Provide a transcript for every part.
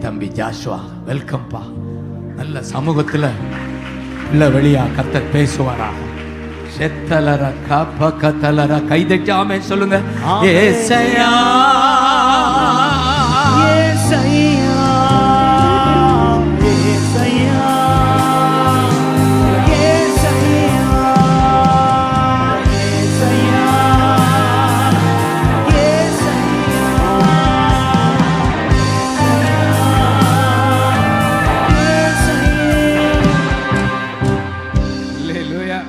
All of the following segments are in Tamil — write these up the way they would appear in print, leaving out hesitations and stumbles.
தம்பி ஜாஷ்வா, வெல்கம்பா. நல்ல சமூகத்தில் இல்லை வெளியா கர்த்தர் பேசுவாராக. செத்தலர காப்ப கத்தலர கைதட்டாமே சொல்லுங்க. ஏசையா ஏசையா ஏசையா ஏசையா ஏசையா அல்லேலூயா.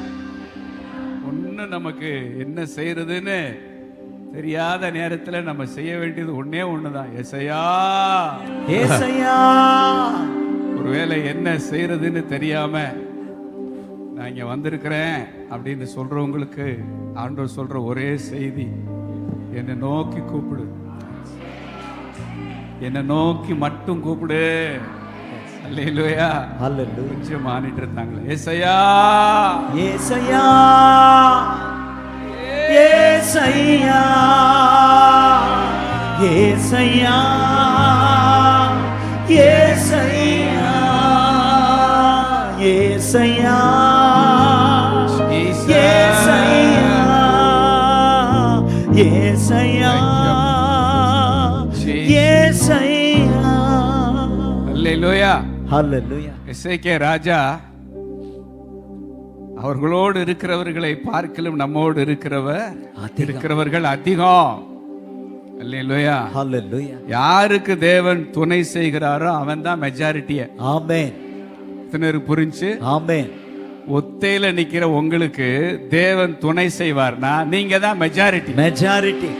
ஒன்றும் நமக்கு என்ன செய்யறதுன்னு தெரியாத நேரத்தில் நம்ம செய்ய வேண்டியது ஒன்னே ஒண்ணுதான். ஏசையா ஏசையா. ஒருவேளை என்ன செய்யறதுன்னு தெரியாம நான் இங்க வந்திருக்கிறேன் அப்படின்னு சொல்றவங்களுக்கு ஆண்டவர் சொல்ற ஒரே செய்தி, என்னை நோக்கி கூப்பிடு, என்னை நோக்கி மட்டும் கூப்பிடு. அல்லேலூயா. ஹல்லேலூயா. கொஞ்சம் மானிட்டு இருந்தாங்களே. ஏசையா ஏசையா ஏசையா ஏசையா ஏசையா ஏசையா ஏசையா ஏசையா ஏசையா. அல்லேலூயா. ஹல்லேலூயா. எசேக்கியா ராஜா அவர்களோடு இருக்கிறவர்களை பார்க்கலும் நம்மோடு இருக்கிறவர்கள் அதிகம். அல்லேலூயா. ஹல்லேலூயா. யாருக்கு தேவன் துணை செய்கிறாரோ அவன் தான் மெஜாரிட்டிய. ஆமென். புரிஞ்சு? ஆமென். ஒத்தையில நிக்கிற உங்களுக்கு தேவன் துணை செய்வார்னா நீங்க தான் மெஜாரிட்டி. மெஜாரிட்டி.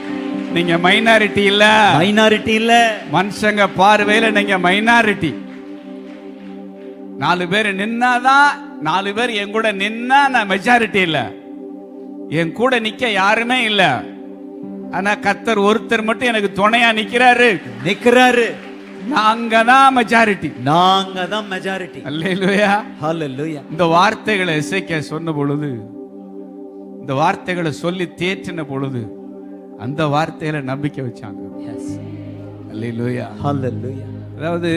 நீங்க மைனாரிட்டி இல்ல. மைனாரிட்டி இல்ல. மனுஷங்க பார்வையில நீங்க மைனாரிட்டி. 4 பேர் நின்னாதான், 4 பேர் என் கூட நின்னா நான் மெஜாரிட்டி இல்ல. என் கூட நிக்க யாருமே இல்ல. ஆனா கர்த்தர் ஒருத்தர் மட்டும் எனக்கு துணையா நிக்கிறாரு. நாங்க தான் மெஜாரிட்டி. நாங்க தான் மெஜாரிட்டி. அல்லேலூயா. ஹல்லேலூயா. இந்த வார்த்தைகளை எசேக்கியா சொன்ன பொழுது, இந்த வார்த்தைகளை சொல்லி தேற்றின பொழுது அந்த வார்த்தையில நம்பிக்கை வச்சாங்க. அல்லேலூயா. ஹல்லேலூயா. அதாவது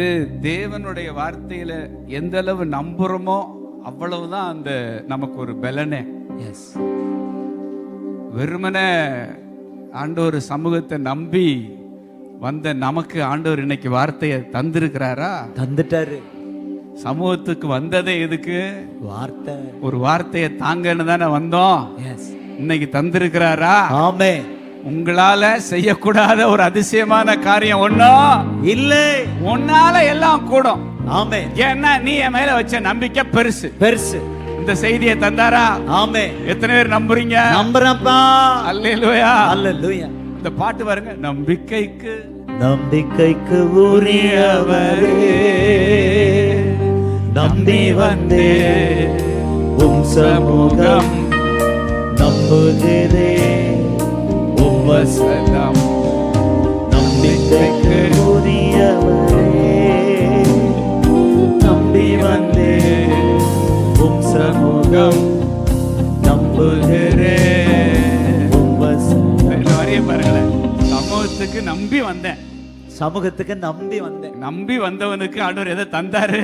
தேவனுடைய வார்த்தையில எந்த அளவு நம்புறோமோ அவ்வளவுதான் அந்த நமக்கு ஒரு பலனே. வெறுமனே ஆண்டவர் சமூகத்தை நம்பி வந்த நமக்கு ஆண்டவர் இன்னைக்கு வார்த்தையை தந்திருக்கிறாரா? தந்துட்டாரு. சமூகத்துக்கு வந்ததே எதுக்கு? வார்த்தை. ஒரு வார்த்தையை தாங்கன்னு தானே வந்தோம். இன்னைக்கு தந்திருக்கிறாரா? ஆமென். உங்களால செய்யக்கூடாத ஒரு அதிசயமான காரியம் ஒண்ணும் இல்லை. உன்னால எல்லாம் கூடும். ஆமென். ஏன்னா நீ என் மேல வச்ச நம்பிக்கை பெருசு. இந்த செய்தியை தந்தாரா? ஆமென். எத்தனை பேர் நம்புறீங்க? நம்புறப்பா. அல்லேலூயா. ஹல்லேலூயா. இந்த பாட்டு பாருங்க. நம்பிக்கைக்கு உரியவரே, நம்பி வந்தே உம் சமூகம் நம்புகிறே வசனம். நம்பிக்கைக்கு உரியவரே, நம்பி வந்தே உம் சமூகம் நம்புகிறே உம் வசனம். பாருங்களேன். சமூகத்துக்கு நம்பி வந்தேன். சமூகத்துக்கு நம்பி வந்தேன். நம்பி வந்தவனுக்கு ஆண்டவர் எதை தந்தாரு?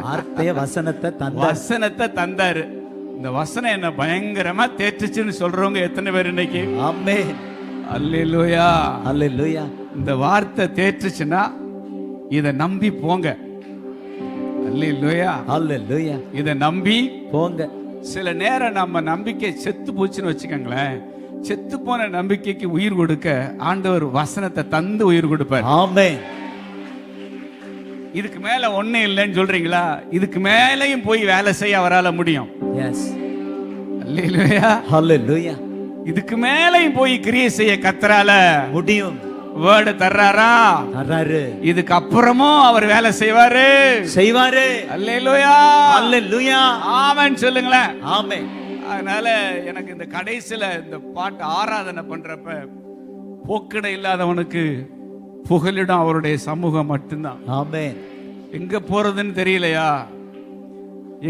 வார்த்தைய வசனத்தை தந்தாரு. இந்த வசனம் என்ன பயங்கரமா தேற்றுச்சுன்னு சொல்றவங்க எத்தனை பேர் இன்னைக்கு? ஆமென். அல்லேலூயா. அல்லேலூயா. இந்த வார்த்தை தேற்றுச்சுன்னா இதை நம்பி போங்க. அல்லேலூயா. அல்லேலூயா. இதை நம்பி போங்க. சில நேரம் நம்ம நம்பிக்கை செத்து போச்சுன்னு வச்சுக்கோங்களேன். செத்து போன நம்பிக்கைக்கு உயிர் கொடுக்க ஆண்டவர் வசனத்தை தந்து உயிர் கொடுப்பார். ஆமென். இதுக்கு மேல ஒண்ணு இல்லைன்னு சொல்றீங்களா? இதுக்கு மேலையும் போய் வேலை செய்ய அவரால முடியும். அல்லேலூயா. ஹல்லேலூயா. இதுக்கு மேலையும் போய் கிரியை செய்ய கர்த்தரால முடியும். வேர்டு தர்றாரா? தர்றாரு. இதுக்கு அப்புறமும் அவர் வேலை செய்வாரு. அல்லேலூயா. அல்லேலூயா. ஆமென் சொல்லுங்களேன். ஆமென். அதனால எனக்கு இந்த கடைசியில இந்த பாட்டு ஆராதனை பண்றப்ப போக்கிட இல்லாதவனுக்கு புகலிடம் அவருடைய சமூகம் மட்டும்தான். ஆமென். எங்க போறதுன்னு தெரியலையா?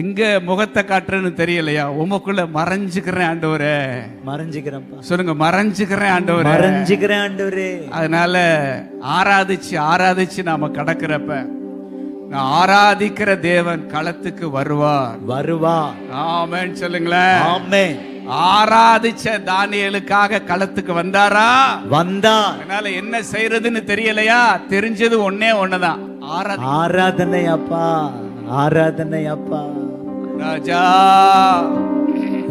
எங்க முகத்தை காட்டுறேன்னு தெரியலையா? உமக்குள்ள மறைஞ்சுக்கிறேன் ஆண்டவரே. மறைஞ்சுக்கிறேன்ப்பா. சொல்லுங்க, மறைஞ்சுக்கிறேன் ஆண்டவரே. மறைஞ்சுக்கிறேன் ஆண்டவரே. அதனால ஆராதிச்சு ஆராதிச்சு நாம கடக்கிறப்ப நான் ஆராதிக்கிற தேவன் களத்துக்கு வருவார். வருவார். ஆமென் சொல்லுங்களேன். ஆமென். ஆராதிச்ச தானியேலுக்காக களத்துக்கு வந்தாரா? வந்தார். அதனால என்ன செய்யறதுன்னு தெரியலையா? தெரிஞ்சது ஒண்ணுதான், ஆராதனை அப்பா, ஆராதனை அப்பா. ராஜா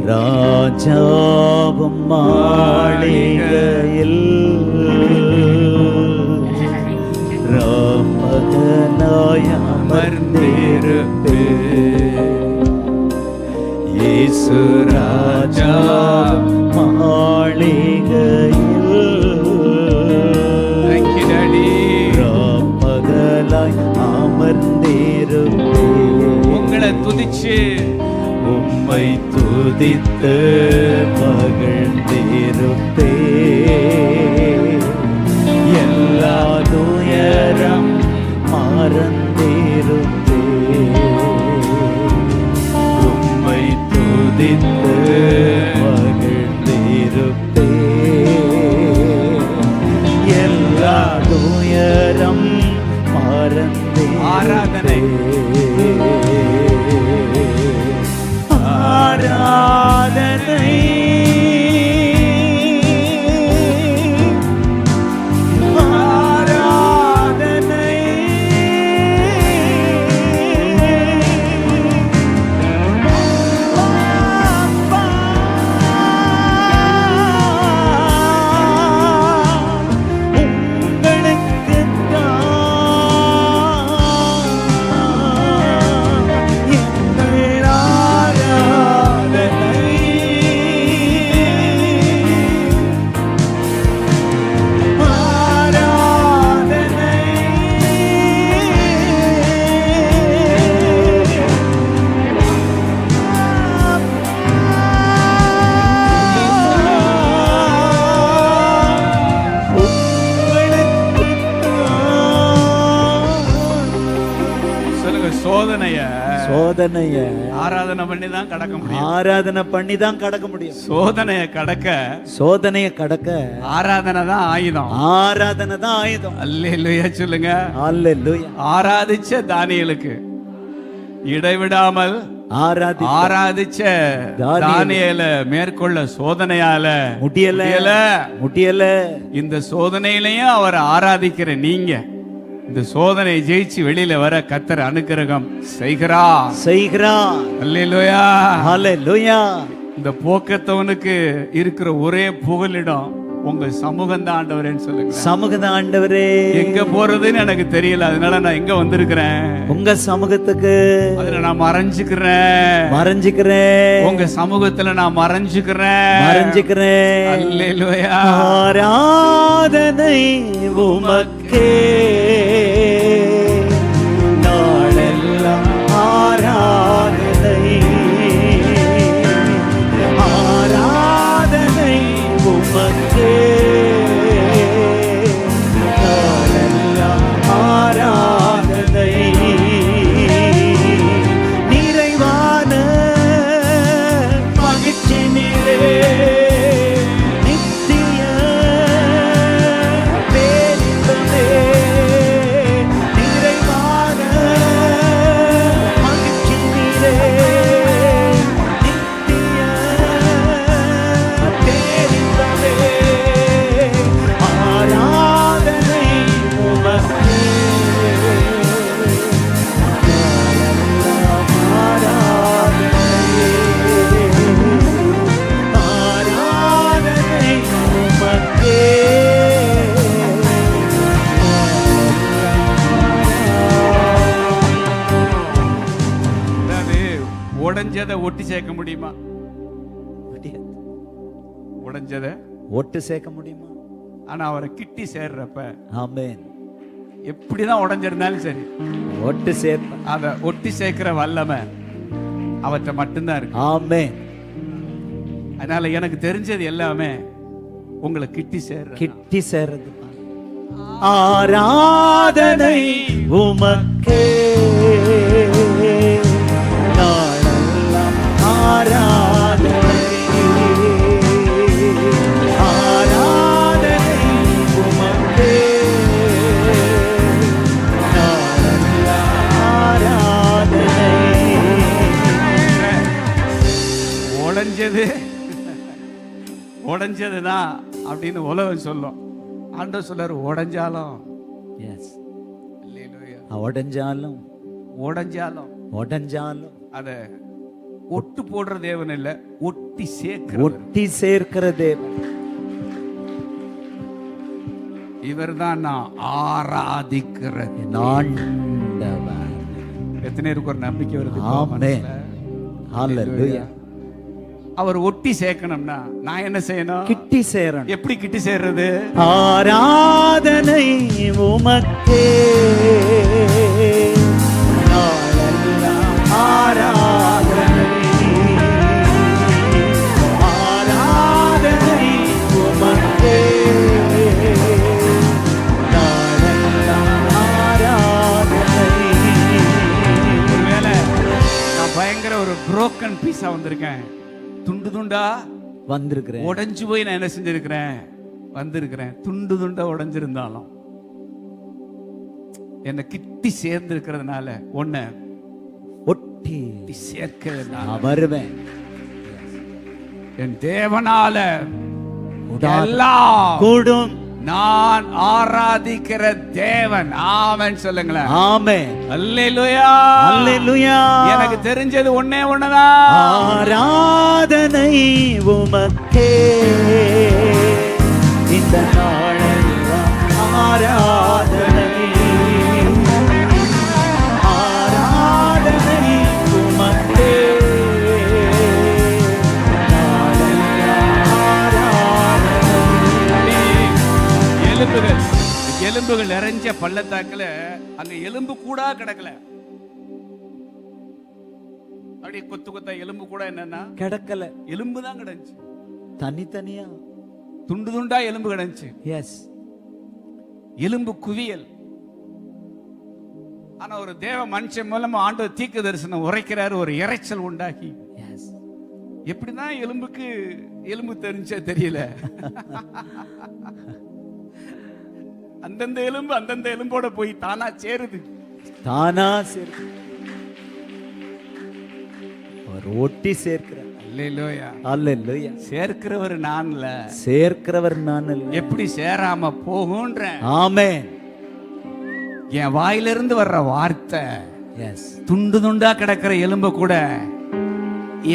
ராஜாவும் மாளிகையில் ராமகனாய் அமர்ந்திருப்பே. இயேசு ராஜா மாளிகையில் ராமகனாய் அமர்ந்திருப்பே. உங்களை துதிச்சு உம்மை துதித்து மகிழ்ந்திருப்பே. எல்லா துயரம் மறந்திருப்பே. உம்மை துதித்து மகிழ்ந்திருப்பே. எல்லா துயரம் மறந்தே. ஆராதனை. ஆராதனை. ஆராதனை. சோதனைய ஆராதனை பண்ணி தான் கடக்க முடியும். ஆராதனை பண்ணி தான் கடக்க முடியும். சோதனைய கடக்க ஆராதனை தான் ஆயுதம். ஆராதனை தான் ஆயுதம். அல்லேலூயா சொல்லுங்க. அல்லேலூயா. ஆராதிச்ச தானியேலுக்கு இடைவிடாமல் ஆராதிச்ச தானியேல மேற்கொள்ள சோதனையால முடியல. இந்த சோதனையிலையும் அவர் ஆராதிக்கிற நீங்க இந்த சோதனை ஜெயிச்சு வெளியில வர கர்த்தர் அனுக்கிரகம் செய்கிறார். அல்லேலூயா. அல்லேலூயா. இந்த போக்கத்தவனுக்கு இருக்கிற ஒரே புகலிடம் உங்க சமூகம் தான் ஆண்டவரேன்னு சொல்லுங்க. சமூகம் தான் ஆண்டவரே. எங்க போறதுன்னு எனக்கு தெரியல, அதனால நான் எங்க வந்திருக்கிறேன்? உங்க சமூகத்துக்கு. அதுல நான் மறைஞ்சுக்கிறேன். உங்க சமூகத்துல நான் மறைஞ்சுக்கிறேன். அல்லேலூயா. ஆராதனை உமக்கே. நாளெல்லாம் ஆராதனை. ஆராதனை உமக்கே. நாளெல்லாம் ஆராதனை. நிறைவான மகிழ்ச்சி நிலே நித்திய பேரின்பமே. நிறைவான மகிழ்ச்சி நிலே நித்திய பேரின்பமே. ஆராதனை உமக்கே. ஆராதனை உமக்கே. அதாவது உடைஞ்சதை ஒட்டி சேர்க்க முடியுமா? உடைஞ்சதை ஒட்டு சேர்க்க முடியுமா? ஆனா அவரை கிட்டி சேர்றப்ப ஆமென். எப்படிதான் உடைஞ்சிருந்தாலும் சரி, ஒட்டு சேர்ப்ப. அத ஒட்டி சேர்க்கிற வல்லமை அவற்றை மட்டும்தான் இருக்கு. ஆமென். அதனால எனக்கு தெரிஞ்சது எல்லாமே உங்களை கிட்டி சேர்றது. ஆராதனை உமக்கே. நாள் ஆராதனை ஆராதனை உமக்கே ஆராதனை. உடைஞ்சதுதான் அப்படின்னு உலகம் சொல்லும். ஆண்டவர் சொல்றாரு உடைஞ்சாலும் எஸ் அல்லேலூயா. உடைஞ்சாலும் உடைஞ்சாலும் உடைஞ்சாலும் அத ஒட்டு போடுற தேவன் இல்ல, ஒட்டி சேர்க்கிற ஒட்டி சேர்க்கிற தேவன். இவர்தான் நான் ஆராதிக்கிற ஆண்டவர். எத்தனை பேருக்கு ஒரு நம்பிக்கை வருது? ஆமென். ஹalleluya. அவர் ஒட்டி சேர்க்கணும்னா நான் என்ன செய்யணும்? கிட்டி சேரணும். எப்படி கிட்டி சேர்றது? ஆராதனை உமக்கே நாளெல்லாம் ஆராதனை ஆராதனை உமக்கே நாளெல்லாம் ஆராதனை. ஒருவேளை நான் பயங்கர ஒரு புரோக்கன் பீஸா வந்திருக்கேன், துண்டு துண்டா வந்திருக்கிறேன், உடைஞ்சு போய் நான் என்ன செஞ்சிருக்கிறேன்? வந்திருக்கிறேன். துண்டு துண்டா உடைஞ்சிருந்தாலும் என்னை கிட்டி சேர்ந்து இருக்கிறதுனால ஒன்ன ஒட்டி சேர்க்கிறதுனால நான் வருவேன். என் தேவனால கூடாது. எல்லாம் கூடும். நான் ஆராதிக்கிற தேவன். ஆமென் சொல்லுங்களேன். ஆமென். அல்லேலூயா. அல்லேலூயா. எனக்கு தெரிஞ்சது ஒண்ணே ஒண்ணுதான். ஆராதனை உமக்கே இந்த நாளெல்லாம் ஆராதனை ஆராதனை உமக்கே நாளெல்லாம் ஆராதனை. எலும்புகள் நிறைஞ்ச பள்ளத்தாக்குல அங்க எலும்பு கூட கிடக்கல. அப்படியே கொத்து கொத்தா எலும்பு கூட என்னன்னா கிடக்கல, எலும்பு தான் கிடந்துச்சு. தனித்தனியா துண்டு துண்டா எலும்பு கிடந்துச்சு. எஸ், எலும்பு குவியல். ஆனா ஒரு தேவ மனுஷன் மூலமா ஆண்டவர் தீர்க்க தரிசனம் உரைக்கிறாரு, ஒரு இறைச்சல் உண்டாகி. எஸ். எப்படிதான் எலும்புக்கு எலும்பு தெரிஞ்ச தெரியல. அந்தந்த எலும்பு அந்தந்த எலும்போட போய் தானா சேருது. தானா சேரு. அவர் ஒட்டி சேர்க்கிறார். அல்லேலூயா. அல்லேலூயா. சேர்க்கிறவர் நான்ல, சேர்க்கிறவர் நான் அல்ல. எப்படி சேராம போகும்ன்ற. ஆமென். என் வாயிலிருந்து வர்ற வார்த்தை எஸ், துண்டு துண்டா கிடக்கிற எலும்பு கூட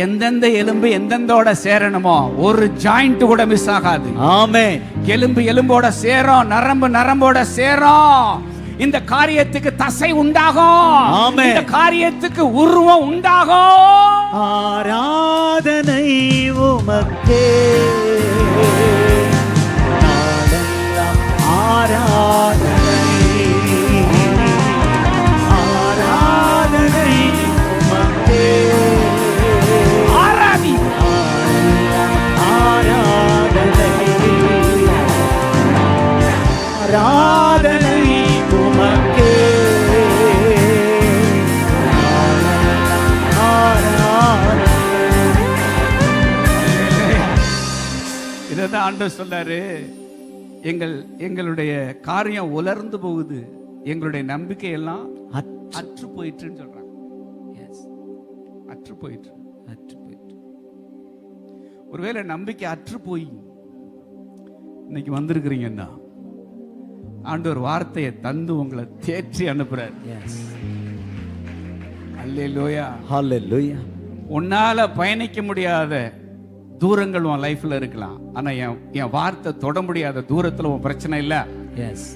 எந்தெந்த எலும்பு எந்தெந்தோட சேரணுமோ ஒரு ஜாயிண்ட் கூட மிஸ் ஆகாது. ஆமென். எலும்பு எலும்போட சேரும், நரம்பு நரம்போட சேரும். இந்த காரியத்துக்கு தசை உண்டாகும். ஆமென். இந்த காரியத்துக்கு உருவம் உண்டாகும். ஆராதனை உமக்கே நாளெல்லாம் ஆராதனை ஆராதனை உமக்கே ஆராதி. ஆராதனை ஆராதனை உமக்கே இதான் ஆண்டவர் சொல்றாரு, எங்களுடைய காரியம் உலர்ந்து போகுது, எங்களுடைய நம்பிக்கை எல்லாம் அற்று போயிட்டுன்னு சொல்றாங்க. அற்று போயிட்டு. ஒருவேளை நம்பிக்கை அற்று போய் இன்னைக்கு வந்திருக்கிறீங்கன்னா ஆண்டவர் வார்த்தையை தந்து உங்களை தேற்றி அனுப்புறார். அல்லேலூயா. ஹalleluya. உன்னால பயணிக்க முடியாத தூரங்கள் உன் லைஃப்ல இருக்கலாம், ஆனா என் வார்த்தை தொட முடியாத தூரத்துல உன் பிரச்சனை இல்ல. எஸ்,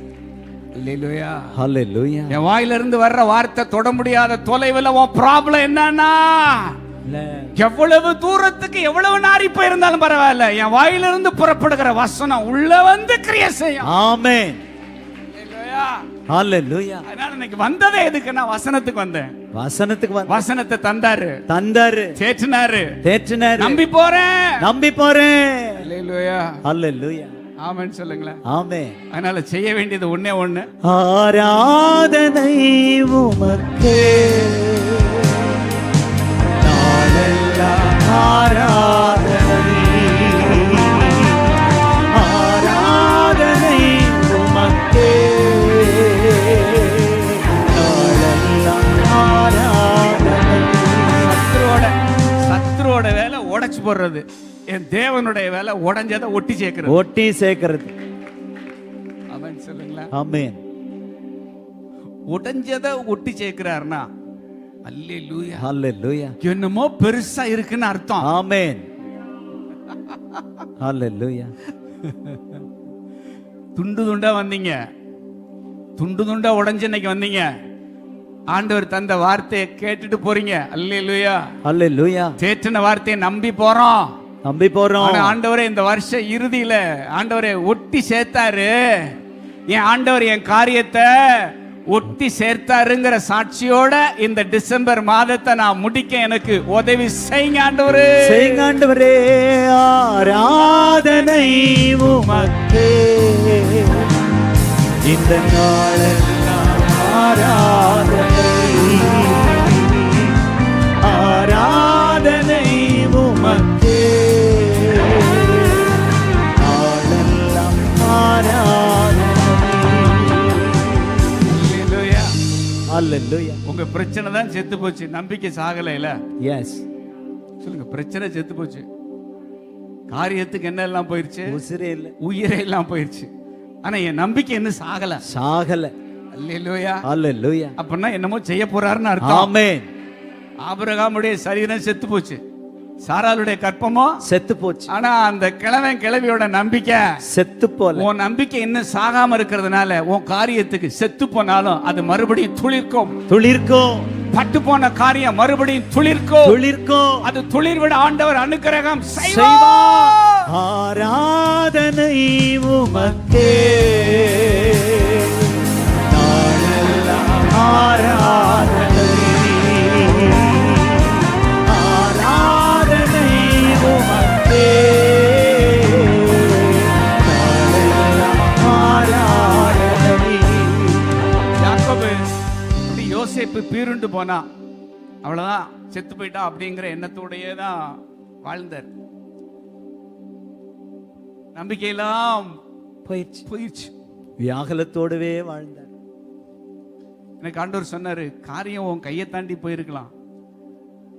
அல்லேலூயா. ஹalleluya. என் வாயில இருந்து வர்ற வார்த்தை தொட முடியாத தொலைவில் உன் ப்ராப்ளம் என்னன்னா, எவ்வளவு தூரத்துக்கு எவ்வளவு நாரி போயிருந்தாலும் பரவாயில்ல, என் வாயிலிருந்து புறப்படுகிற வசனம் உள்ள வந்து கிரியை செய்யும். ஆமென். அல்லேலூயா. ஹalleluya. அதனால இன்னைக்கு வந்ததே எதுக்கு? நான் வசனத்துக்கு வந்தேன். வசனத்துக்கு வந்து வசனத்தை தந்தாரு, தேற்றினாரு, நம்பி போறேன். அல்லேலூயா. ஹalleluya. ஆமென் சொல்லுங்களேன். ஆமென். அதனால செய்ய வேண்டியது ஒண்ணே ஒண்ணு, ஆராதனை உமக்கே நாளெல்லாம் ஆராதனை ஆராதனை உமக்கே நாளெல்லாம் ஆராதனை. சத்துருவோட வேலை உடைச்சு போடுறது, என் தேவனுடைய வேலை உடைஞ்சதை ஒட்டி சேர்க்கிறது. ஒட்டி சேர்க்கிறது. ஆமென் சொல்லுங்களா? ஆமென். உடைஞ்சதை ஒட்டி சேர்க்கிறாருன்னா அல்லேலூயா. ஹல்லேலூயா. என்னமோ பெருசா இருக்குன்னு அர்த்தம். ஆமென். ஹல்லேலூயா. துண்டு துண்டா வந்தீங்க, துண்டு துண்டா உடைஞ்சு இன்னைக்கு வந்தீங்க. ஆண்டவர் தந்த வார்த்தையை கேட்டுட்டு போறீங்க. அல்லேலூயா. ஹல்லேலூயா. தேற்றின வார்த்தையை நம்பி போறோம். நம்பி போறோம். ஆனா ஆண்டவரே இந்த வருஷ இறுதியில ஆண்டவரே ஒட்டி சேர்த்தாரு. என் ஆண்டவர் என் காரியத்தை ஒட்டி சேர்த்தாருங்கிற சாட்சியோட இந்த டிசம்பர் மாதத்தை நான் முடிக்க எனக்கு உதவி செய்யுங்க ஆண்டவரே. செய்யுங்க ஆண்டவரே. ஆராதனை உமக்கே இந்த நாளெல்லாம் ஆராதனை ஆராதனை உமக்கே நாளெல்லாம் ஆராதனை. அல்லேலூயா. ஹல்லேலூயா. உங்க பிரச்சனை தான் செத்து போச்சு, நம்பிக்கை சாகலைல. எஸ். சொல்லுங்க, பிரச்சனை செத்து போச்சு, காரியத்துக்கு என்ன எல்லாம் போயிருச்சு, உசிரே இல்ல, உயிரே எல்லாம் போயிருச்சு. ஆனா என் நம்பிக்கை இன்னும் சாகல. சாகல. அல்லேலூயா. ஹல்லேலூயா. அப்படின்னா என்னமோ செய்ய போறாருன்னு அர்த்தம். ஆமென். ஆபிரகாமுடைய சரீரம் செத்து போச்சு, சாராளுடைய கற்பமோ செத்து போச்சு. ஆனா அந்த கிழவியோட நம்பிக்கை செத்து போல. உன் நம்பிக்கை இன்னும் சாகாம இருக்கிறதுனால உன் காரியத்துக்கு செத்து போனாலும் அது மறுபடியும் துளிர்க்கும். துளிர்க்கும். பட்டு போன காரியம் மறுபடியும் துளிர்க்கும். துளிர்க்கும். அது துளிர் விட ஆண்டவர் அனுக்கிரகம் செய்வார். ஆராதனை உமக்கே நாளெல்லாம் ஆராதனை ஆராதனை உமக்கே நாளெல்லாம் ஆராதனை. யாக்கோபு யோசேப்பு பீருண்டு போனா, அவ்வளவுதான் செத்து போயிட்டா அப்படிங்கிற எண்ணத்தோடயே தான் வாழ்ந்தார். நம்பிக்கையெல்லாம் போயிடுச்சு. வியாகுலத்தோடவே வாழ்ந்தார். எனக்கு ஆண்டவர் சொன்னாரு, காரியம் உன் கையை தாண்டி போயிருக்கலாம்,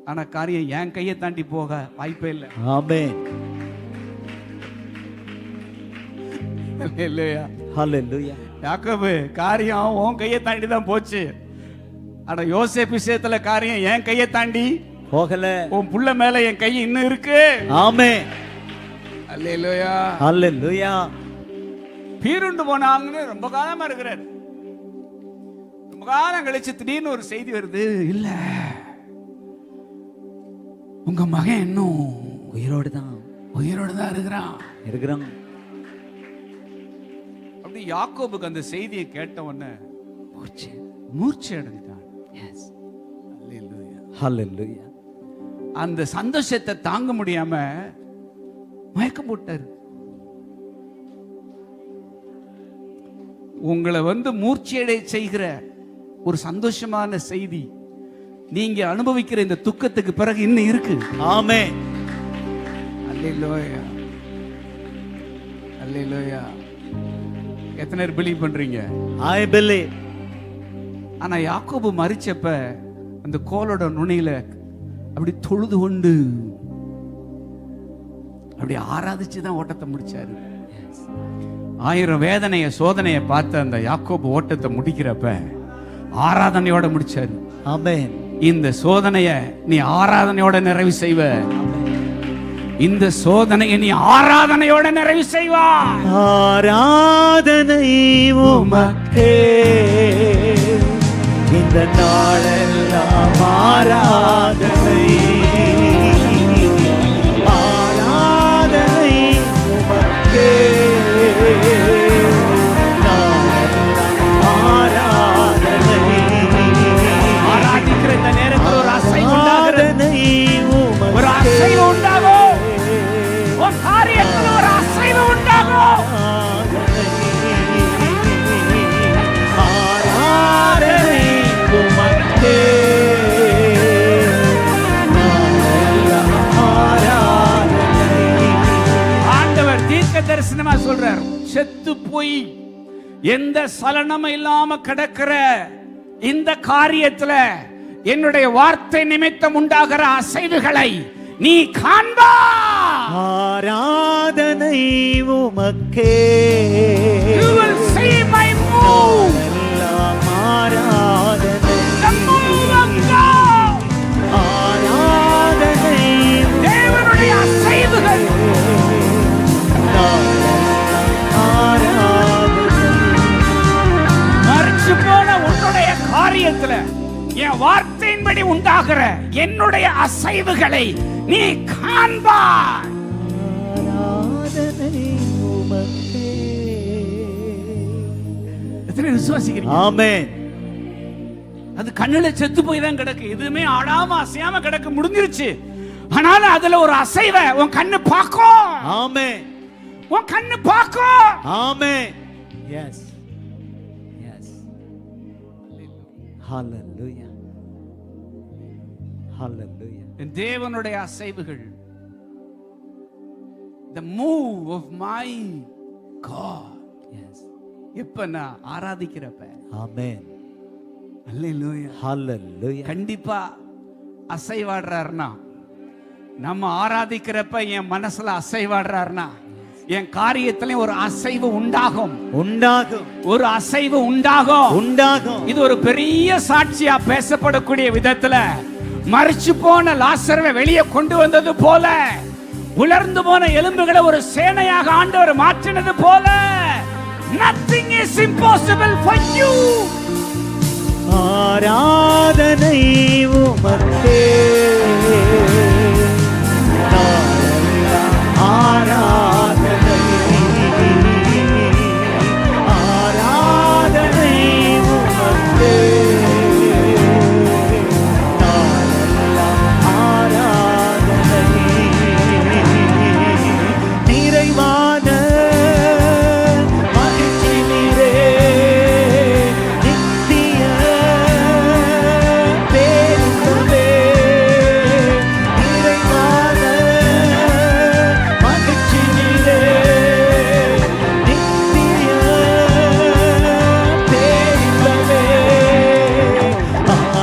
ஆனா காரியம் என் கையை தாண்டி போக வாய்ப்பே இல்லை. ஆமென். இல்லையா? ஹல்லேலூயா. யாக்கோபு, காரியம் உன் கையை தாண்டி தான் போச்சு, ஆனா யோசேப்பு விஷயத்துல காரியம் என் கையை தாண்டி போகல. உன் புள்ள மேல என் கை இன்னும் இருக்கு. ஆமென். அல்லேலூயா. ஹல்லேலூயா. பீருண்டு போனாங்கன்னு ரொம்ப காலமா இருக்கிறார். ரொம்ப காலம் கழிச்சு திடீர்னு ஒரு செய்தி வருது, இல்ல உங்க மகன் இன்னும் உயிரோடு தான் இருக்கிறான். அப்படி யாக்கோபுக்கு அந்த செய்தியை கேட்ட உடனே மூர்ச்சை அடைஞ்சிட்டான். அல்லேலூயா. ஹல்லேலூயா. அந்த சந்தோஷத்தை தாங்க முடியாம மயக்கம் போட்டாரு. உங்களை மூர்ச்சையடை செய்கிற ஒரு சந்தோஷமான செய்தி நீங்க அனுபவிக்கிற இந்த துக்கத்துக்கு பிறகு இன்னும் இருக்கு. ஆமென். அல்லேலூயா. அல்லேலூயா. எத்தனை பேர் பிலீவ் பண்றீங்க? I believe. ஆனா யாக்கோபு மரிச்சப்ப அந்த கோலோட நுனியில அப்படி தொழுது கொண்டு அப்படி ஆராதிச்சுதான் ஓட்டத்தை முடிச்சாரு. 1000 வேதனைய சோதனைய பார்த்து அந்த யாக்கோபு ஓட்டத்தை முடிக்கிறப்ப ஆராதனையோட முடிச்சாரு. ஆமென். இந்த சோதனைய நீ ஆராதனையோட நிறைவு செய்வ. இந்த சோதனையை நீ ஆராதனையோட நிறைவு செய்வா. ஆராதனை உமக்கே இந்த நாளெல்லாம் ஆராதனை ஆராதனை உமக்கே நாளெல்லாம் ஆராதனை. ஆராதிக்கிற இந்த நேரத்தில் ஒரு அசைவு உண்டாகிறது. ஒரு உமக்கே அசைவு உண்டாகும். ஒரு காரியத்தில் ஒரு அசைவு உண்டாகும். ஆராதனை உமக்கே எந்த சலனமும் இல்லாம கிடக்கிற இந்த காரியத்துல என்னுடைய வார்த்தை நிமித்தம் உண்டாகிற அசைவுகளை நீ காண்பா. ஆராதனை உமக்கே. You will see my move. எல்லாம் ஆராதனை. The move of God. ஆராதனை தேவனுடைய அசைவுகள். மறிச்சு போன உன்னுடைய காரியத்துல என் வார்த்தையின்படி உண்டாகிற என்னுடைய அசைவுகளை நீ காண்பாய். ஆராதனை உமக்கே. எத்தனை விசுவாசிக்கிறீங்க? ஆமென். அது கண்ணுல செத்து போய் தான் கிடக்கு, எதுவுமே ஆடாம அசையாம கிடக்கு, முடிஞ்சிருச்சு. ஆனாலும் அதுல ஒரு அசைவை உன் கண்ணு பார்க்கும். ஆமென். உன் கண்ணு பார்க்கும். ஆமென். Yes yes. Hallelujah hallelujah. தேவனுடைய அசைவுகள், the move of my God. Yes. எப்ப நான் ஆராதிக்கிறப்ப. ஆமென். அல்லேலூயா. ஹalleluya. கண்டிப்பா அசைவாடுறாருனா, நம்ம ஆராதிக்கிறப்ப என் மனசுல அசைவாடுறாருனா என் காரியத்திலே ஒரு அசைவு உண்டாகும். உண்டாகும். ஒரு அசைவு உண்டாகும். உண்டாகும். இது ஒரு பெரிய சாட்சியா பேசப்படக்கூடிய விதத்துல மரிச்சு போன லாசருவை வெளியே கொண்டு வந்தது போல, உலர்ந்து போன எலும்புகளை ஒரு சேனையாக ஆண்டவர் மாற்றினது போல, nothing is impossible for you. ஆராதனை உமக்கே. ஆராதனை ஆராதனை உமக்கே. ஆராதனை நிறைவான மகிழ்ச்சி நீரே. நித்திய பேருவே. நிறைவான மகிழ்ச்சி நீரே. நித்திய பேருவே.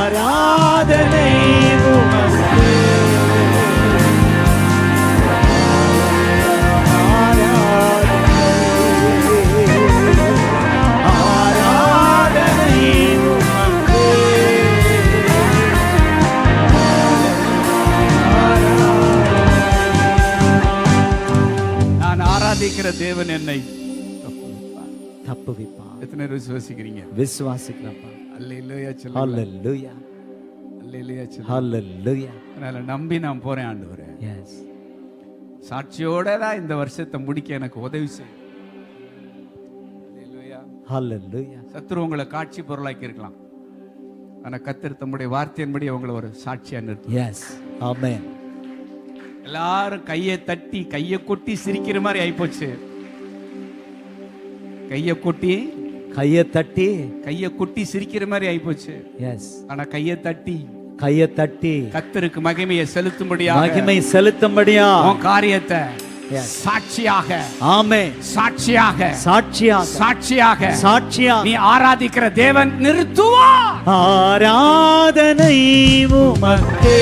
ஆராதனை உமக்கே. ஆராதனை உமக்கே. நான் ஆராதிக்கிற தேவன் என்னை தப்புவிப்பா. எத்தனை பேர் விசுவாசிக்கிறீங்க? விசுவாசிக்கிறப்பா. அல்லேலூயா சொல்லுங்க. ஹalleluya அல்லேலூயா சொல்லுங்க. ஹalleluya. அதனால நம்பி நான் போறேன் ஆண்டவரே. எஸ். சாட்சியோட தான் இந்த வருஷத்தை முடிக்க எனக்கு உதவி செய்யும். அல்லேலூயா. ஹalleluya. சத்துரு உங்களை காட்சி பொருளாக்கி இருக்கலாம், ஆனா கர்த்தர் தம்முடைய வார்த்தையின்படி உங்களை ஒரு சாட்சியா நிறுத்தும். எஸ். ஆமென். எல்லாரும் கையை தட்டி கையை கொட்டி சிரிக்கிற மாதிரி ஆயிப்போச்சு. கையை கொட்டி கையை தட்டி. கையை கொட்டி சிரிக்கிற மாதிரி ஆயிப்போச்சு. எஸ். ஆனா கையை தட்டி கையை தட்டி கர்த்தருக்கு மகிமையை செலுத்தும்படியாக மகிமை செலுத்தும்படியா உன் காரியத்தை Yes. சாட்சியாக. ஆமென். சாட்சியாக. சாட்சியாக. சாட்சியாக. சாட்சியாக நீ ஆராதிக்கிற தேவன் நிறுத்துவா. ஆராதனை உமக்கே.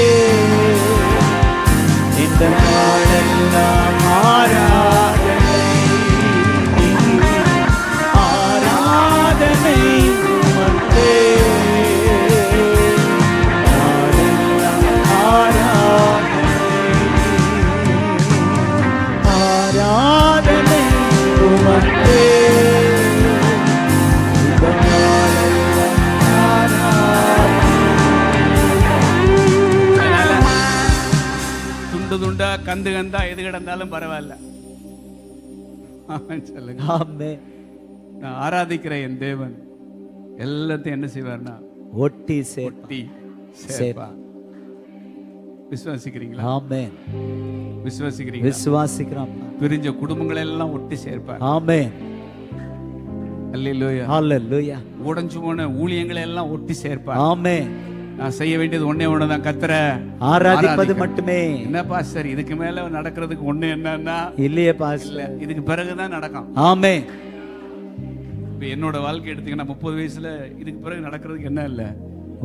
இந்த நாளெல்லாம் ஆராதனை. ஆராதனை உமக்கே. நாளெல்லாம் ஆராதனை. ஆராதனை உமக்கே. இந்த நாளெல்லாம் துண்டு துண்டா கந்து கந்தா எது கிடந்தாலும் பரவாயில்ல. ஆமென் சொல்லுங்க. ஆமென். நான் ஆராதிக்கிற என் தேவன் எல்லாத்தையும் என்ன செய்வார்னா ஒட்டி சேர்ப்பா. ஒட்டி சேர்ப்பா. விசுவாசிக்கிறீங்களா? ஆமென். விசுவாசிக்கிறீங்களா? விசுவாசிக்கிறோம். பிரிஞ்ச குடும்பங்களை எல்லாம் ஒட்டி சேர்ப்பார். ஆமென். அல்லேலூயா. ஹalleluya. உடைஞ்சு போன ஊழியங்களை எல்லாம் ஒட்டி சேர்ப்பார். ஆமென். நான் செய்ய வேண்டியது ஒண்ணே ஒண்ணுதான், கர்த்தரை ஆராதிப்பது மட்டுமே. என்ன பாஸ்டர் இதுக்கு மேல நடக்கிறதுக்கு ஒண்ணு என்னன்னா இல்லையே இல்ல, பாஸ்டர். இதுக்கு பிறகுதான் நடக்கும். ஆமென். இப்ப என்னோட வாழ்க்கை எடுத்தீங்கன்னா 30 வயசுல இதுக்கு பிறகு நடக்கிறதுக்கு என்ன இல்லை,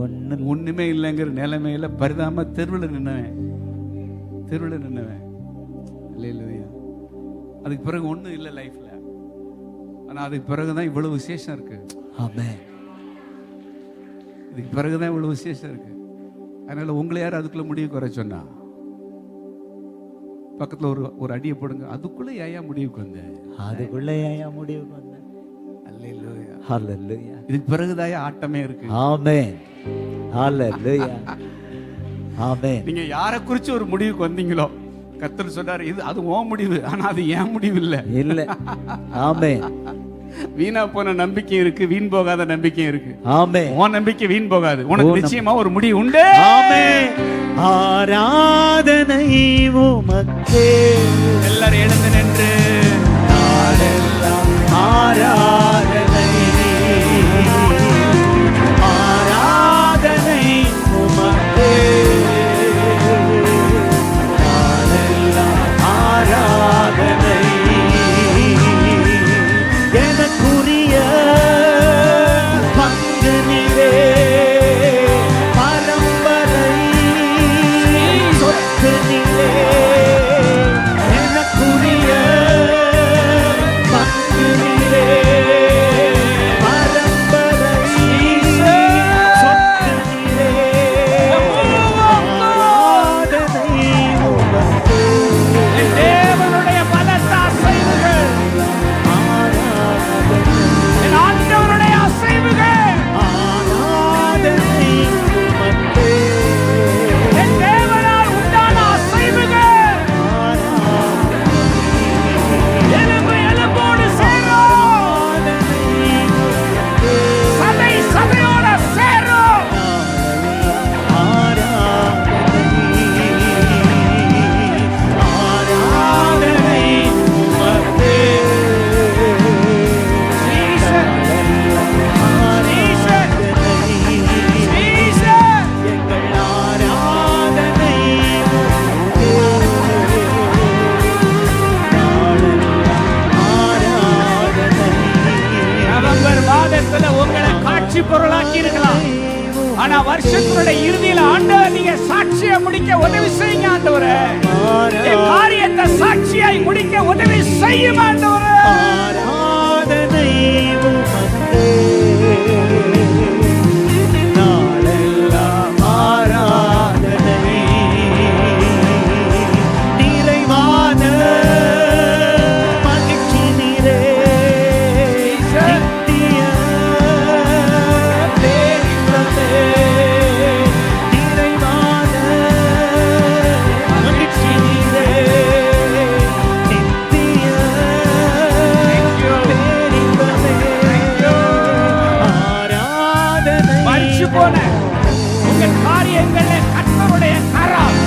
ஒண்ணு ஒண்ணுமே இல்லைங்கிற நிலைமையில பரிதாம தெருவில் நின்னவன் இல்லையா. அதுக்கு பிறகு ஒண்ணும் இல்லை லைஃப்ல. ஆனா அதுக்கு பிறகுதான் இவ்வளவு விசேஷம் இருக்கு. ஆமென். இதுக்கு பிறகுதான் இவ்வளவு விசேஷம் இருக்கு. அதனால உங்களை யாரும் அதுக்குள்ள முடிவு குறை சொன்னா பக்கத்துல ஒரு அடியை போடுங்க. அதுக்குள்ள ஏன் முடிவுக்கு வந்த, அதுக்குள்ள ஏன் முடிவுக்கு வந்த? அல்லேலூயா. ஹalleluya. இதுக்கு பிறகுதான் ஆட்டமே இருக்கு. ஆமென். ஹalleluya. ஆமென். நீங்க யாரை குறிச்சு ஒரு முடிவுக்கு வந்தீங்களோ கர்த்தர் சொல்றாரு, இது அது உன் முடிவு, ஆனா அது என் முடிவு இல்ல. இல்ல. ஆமென். வீணா போன நம்பிக்கை இருக்கு, வீண் போகாத நம்பிக்கை இருக்கு. ஆமென். உன் நம்பிக்கை வீண் போகாது. உனக்கு நிச்சயமா ஒரு முடிவு உண்டு. ஆமென். ஆராதனை உமக்கே. எல்லாரும் எழுந்து நின்று நாளெல்லாம் ஆராதனை, ஆராதனை உமக்கே. நாளெல்லாம் ஆராதனை எனக்குரிய பங்கு நீரே, பரம்பரை சொத்து நீரே. எனக்குரிய பங்கு நீரே, பரம்பரை சொத்து நீரே. ஆராதனை உமக்கே. தேவனுடைய பலத்த அசைவுகள், என் ஆண்டவருடைய அசைவுகள், ஆராதனை உமக்கே. என் தேவனால் உண்டான அசைவுகள் எலும்பு எலும்போடு சேரும், சதை சதையோட சேரும். நவம்பர் மாதத்துல உங்களை காட்சி பொருளாக்கி இருக்கலாம், ஆனா வருஷத்தினுடைய இறுதியில ஆண்டவர் நீங்க சாட்சியை முடிக்க உதவி செய்யுங்க ஆண்டவரே. என் காரியத்தை சாட்சியாய் முடிக்க உதவி செய்யும் ஆண்டவரே. ஆராதனை உமக்கே. நாளெல்லாம் ஆராதனை, நிறைவான மகிழ்ச்சி நீரே. நித்திய பேரின்பமே, நிறைவான மகிழ்ச்சி நீரே. நித்திய பேரின்பமே, ஆராதனை. மறிச்சு போன உங்க காரியங்கள்ல கர்த்தருடைய கரம்,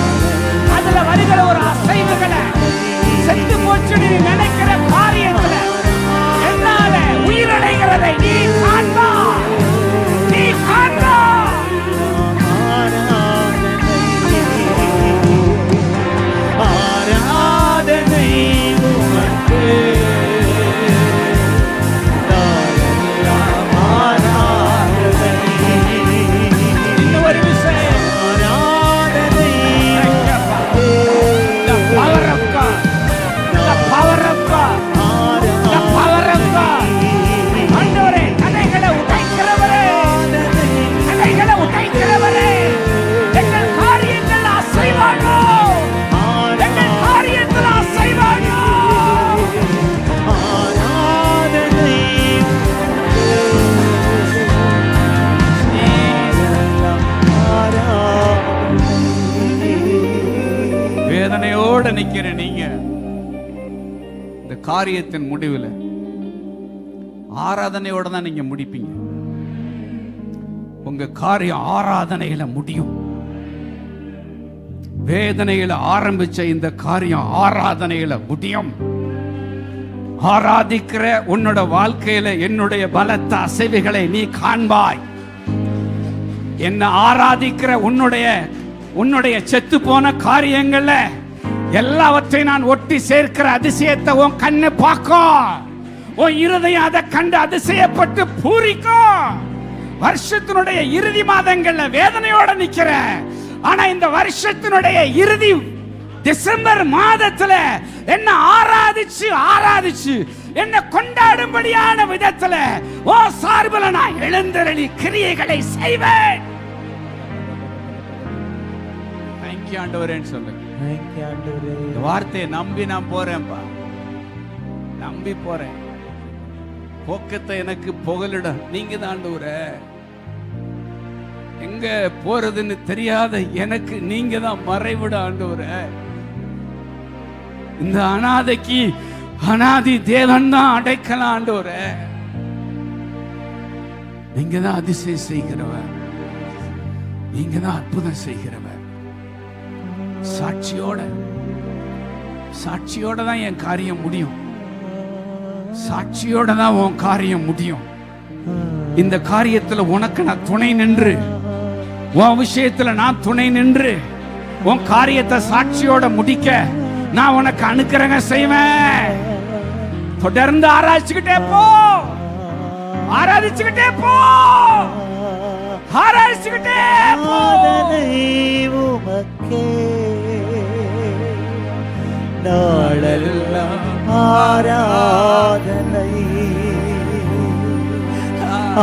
அதுல வருகிற ஒரு அசைவுகளை, செத்து போச்சு நீ நினைக்கிற காரியங்களை என்னால உயிரடைகிறதை நீ காண்பா, நீ காண்பா. ஆராதனை உமக்கே. ஆராதனை, இன்னும் ஒரு விஷயம், ஆராதனை the power of God, the power of God, the power of God. ஆண்டவரே, தடைகளை உடைக்கிறவரே, தடைகளை உடைக்கிறவரே, எங்கள் காரியங்கள் அசைவானோ, எங்கள் காரியங்கள் அசைவானோ. ஆராதனை வேதனையோட நிக்கிற நீங்க இந்த காரியத்தின் முடிவுல ஆராதனையோட தான் நீங்க முடிப்பீங்க. உங்க காரியம் ஆராதனையில முடியும். வேதனையில ஆரம்பிச்ச இந்த காரியம் ஆராதனையில முடியும். ஆராதிக்கிற உன்னோட வாழ்க்கையில என்னுடைய பலத்த அசைவுகளை நீ காண்பாய். என்ன ஆராதிக்கிற உன்னுடைய செத்து போன காரியங்கள்ல எல்லாவற்றையும் நான் ஒட்டி சேர்க்கிற அதிசயத்தை உன் கண்ணு பார்க்கும். உன் இருதயம் அதை கண்டு அதிசயப்பட்டு பூரிக்கும். வருஷத்தினுடைய இறுதி மாதங்கள்ல வேதனையோட நிக்கிற, ஆனா இந்த வருஷத்தினுடைய இறுதி டிசம்பர் மாதத்துல என்ன ஆராதிச்சு என்ன கொண்டாடும்படியான விதத்துல ஓ சார்பில் நான் எழுந்தருளி கிரியைகளை செய்வேன். தேங்க்யூ ஆண்டவரேன்னு சொல்லுங்க. இந்த வார்த்தையை நம்பி நான் போறேன்பா, நம்பி போறேன். போக்கத்தை எனக்கு புகலிட நீங்க தான் ஆண்டவரே. எங்க போறதுன்னு தெரியாத எனக்கு நீங்க தான் மறைவிட ஆண்டவரே. இந்த அனாதைக்கு அனாதி தேவன் தான் அடைக்கலாம் ஆண்டவரே. நீங்க தான் அதிசயம் செய்கிறவர், நீங்க தான் அற்புதம் செய்கிறவர். சாட்சியோட தான் என் காரியம் முடியும், சாட்சியோட தான் உன் காரியம் முடியும். இந்த காரியத்துல உனக்கு நான் துணை நின்று, உன் விஷயத்துல நான் துணை நின்று உன் காரியத்தை சாட்சியோட முடிக்க நான் உனக்கு அனுக்கிரகம் செய்வேன். தொடர்ந்து ஆராய்ச்சிக்கிட்டே போ, ஆராதிச்சுக்கிட்டே போ, ஆராய்ச்சிக்கிட்டே போ. நாளெல்லாம் ஆராதனை,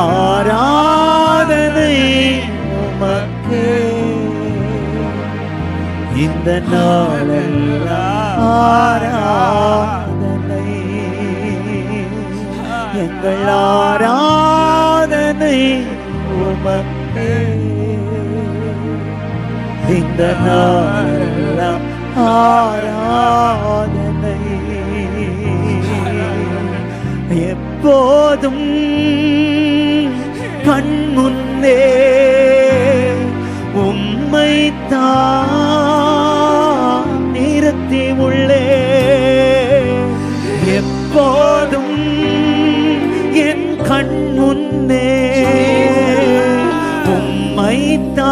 ஆராதனை உமக்கே. இந்த நாளெல்லாம் ஆராதனை, எங்கள் ஆராதனை உமக்கே. இந்த நாளெல்லாம் ஆராதனை, எப்போதும் கண்முன்னே உம்மைத்தான் நிறுத்தி உள்ளே. எப்போதும் என் கண்முன்னே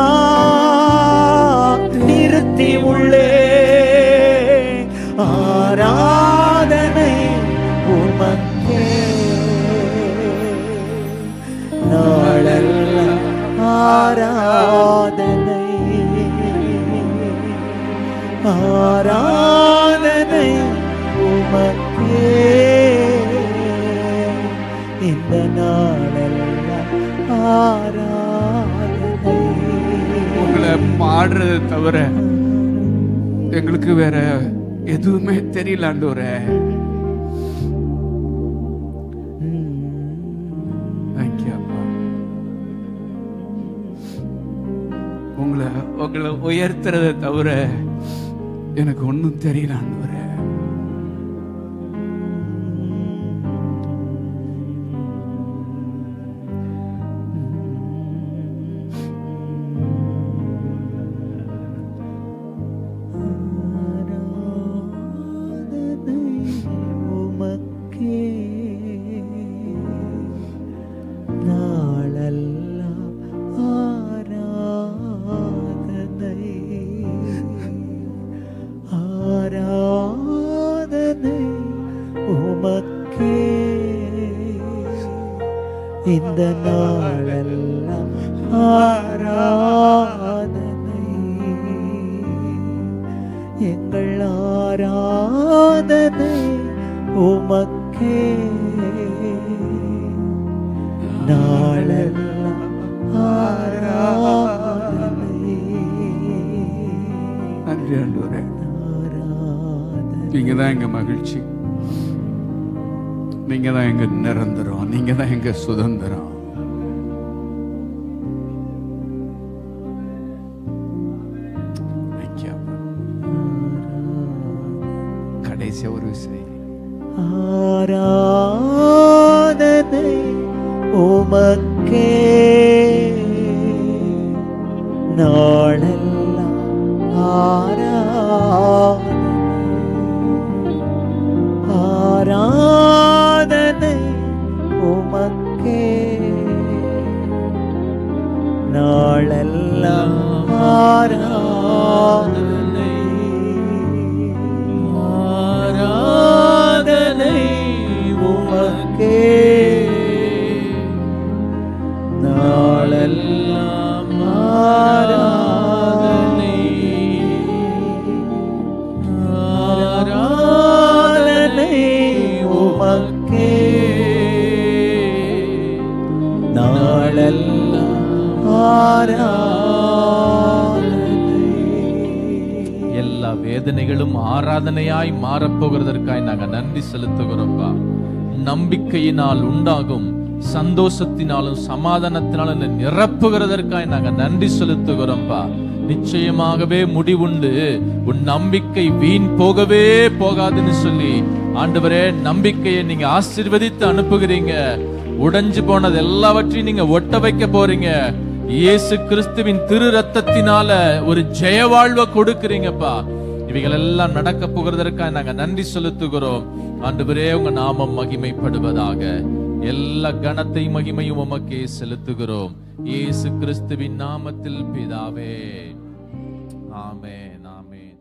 உம்மைத்தான் நிறுத்தி உள்ளே. ஆராதனை உமக்கே. நாளெல்லாம் ஆராதனை, ஆராதனை உமக்கே. இந்த நாளெல்லாம் ஆராதனை. உங்களை பாடுறதை தவிர எங்களுக்கு வேற எதுவுமே தெரியல ஆண்டவரே. உங்களை உயர்த்துறதை தவிர எனக்கு ஒன்றும் தெரியல ஆண்டவரே. இந்த நாளெல்லாம் ஆராதனை, எங்கள் ஆராதனை உமக்கே. நாளெல்லாம் ஆராதனை. நன்றி ஆண்டவரே, நீங்க தான் எங்க மகிழ்ச்சி, நீங்க தான் எங்க நிரந்தரம், நீங்க தான் எங்க சுதந்திரம். கடைசி ஒரு விஷயம், ஆராதனை உமக்கே. நாளெல்லாம் ஆராதனை, ஆராதனை உமக்கே. நாளெல்லாம் ஆராதனை, ஆராதனை உமக்கே. ஆராதனையாய் மாறப்போகிறதற்காய் நாங்க நன்றி செலுத்துகிறோம்ப்பா. நம்பிக்கையினால் உண்டாகும் சந்தோஷத்தினாலும் சமாதானத்தினாலும் நிரப்புகிறதற்காய் நாங்க நன்றி செலுத்துகிறோம்ப்பா. நிச்சயமாகவே முடிவுண்டு, உன் நம்பிக்கை வீண் போகவே போகாதுன்னு சொல்லி ஆண்டவரே நம்பிக்கையை நீங்க ஆசீர்வதித்து அனுப்புகிறீங்க. உடைஞ்சு போனது எல்லாவற்றையும் நீங்க ஒட்ட வைக்க போறீங்க. இயேசு கிறிஸ்துவின் திரு ரத்தத்தினால ஒரு ஜெய வாழ்வை கொடுக்கிறீங்கப்பா. இவைகள் எல்லாம் நடக்க போகிறதற்காக நாங்க நன்றி செலுத்துகிறோம். ஆண்டவரே உங்க நாமம் மகிமைப்படுவதாக. எல்லா கனத்தையும் மகிமையும் உமக்கே செலுத்துகிறோம். இயேசு கிறிஸ்துவின் நாமத்தில் பிதாவே, ஆமென், ஆமென்.